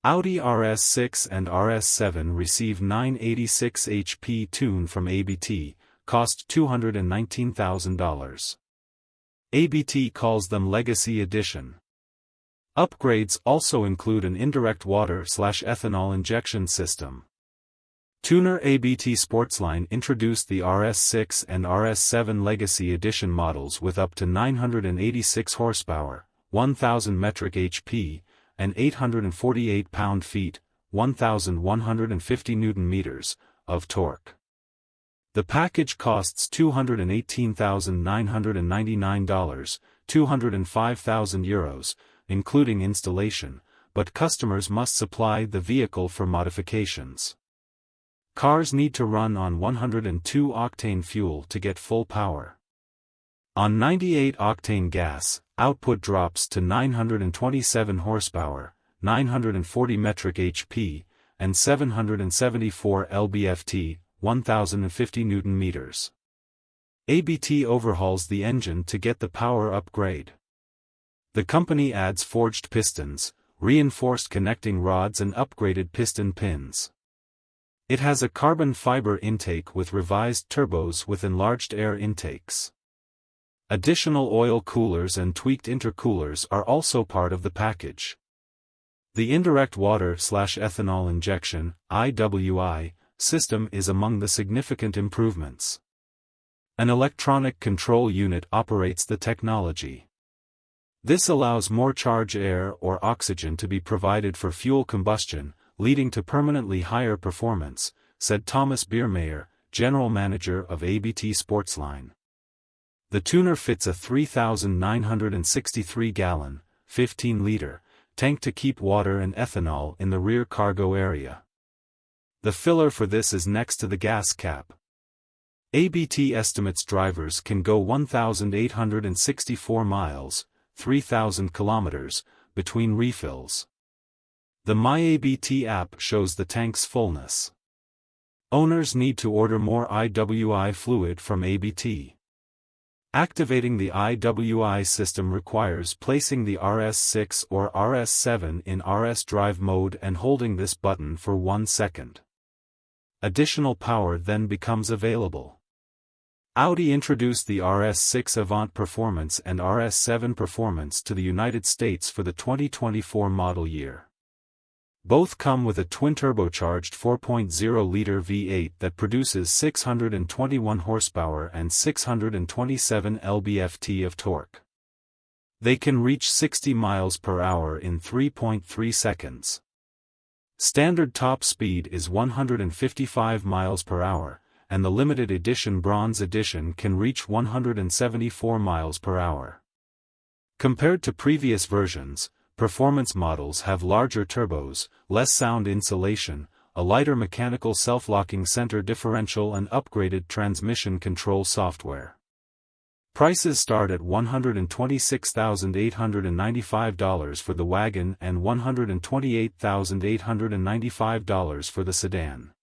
Audi RS6 and RS7 receive 986 HP tune from ABT, cost $219,000. ABT calls them Legacy Edition. Upgrades also include an indirect water/ethanol injection system. Tuner ABT Sportsline introduced the RS6 and RS7 Legacy Edition models with up to 986 horsepower, 1,000 metric HP, and 848 pound-feet, 1,150 Newton-meters, of torque. The package costs $218,999, €205,000, including installation, but customers must supply the vehicle for modifications. Cars need to run on 102 octane fuel to get full power. On 98 octane gas, output drops to 927 horsepower, 940 metric HP, and 774 lb-ft, 1,050 Newton-meters. ABT overhauls the engine to get the power upgrade. The company adds forged pistons, reinforced connecting rods and upgraded piston pins. It has a carbon fiber intake with revised turbos with enlarged air intakes. Additional oil coolers and tweaked intercoolers are also part of the package. The indirect water/ethanol injection (IWI) system is among the significant improvements. An electronic control unit operates the technology. This allows more charge air or oxygen to be provided for fuel combustion, leading to permanently higher performance, said Thomas Biermeier, general manager of ABT Sportsline. The tuner fits a 3,963-gallon, 15-liter, tank to keep water and ethanol in the rear cargo area. The filler for this is next to the gas cap. ABT estimates drivers can go 1,864 miles, 3,000 kilometers, between refills. The MyABT app shows the tank's fullness. Owners need to order more IWI fluid from ABT. Activating the IWI system requires placing the RS6 or RS7 in RS drive mode and holding this button for 1 second. Additional power then becomes available. Audi introduced the RS6 Avant Performance and RS7 Performance to the United States for the 2024 model year. Both come with a twin-turbocharged 4.0-liter V8 that produces 621 horsepower and 627 lb-ft of torque. They can reach 60 miles per hour in 3.3 seconds. Standard top speed is 155 miles per hour, and the limited edition Bronze Edition can reach 174 miles per hour. Compared to previous versions, performance models have larger turbos, less sound insulation, a lighter mechanical self-locking center differential and upgraded transmission control software. Prices start at $126,895 for the wagon and $128,895 for the sedan.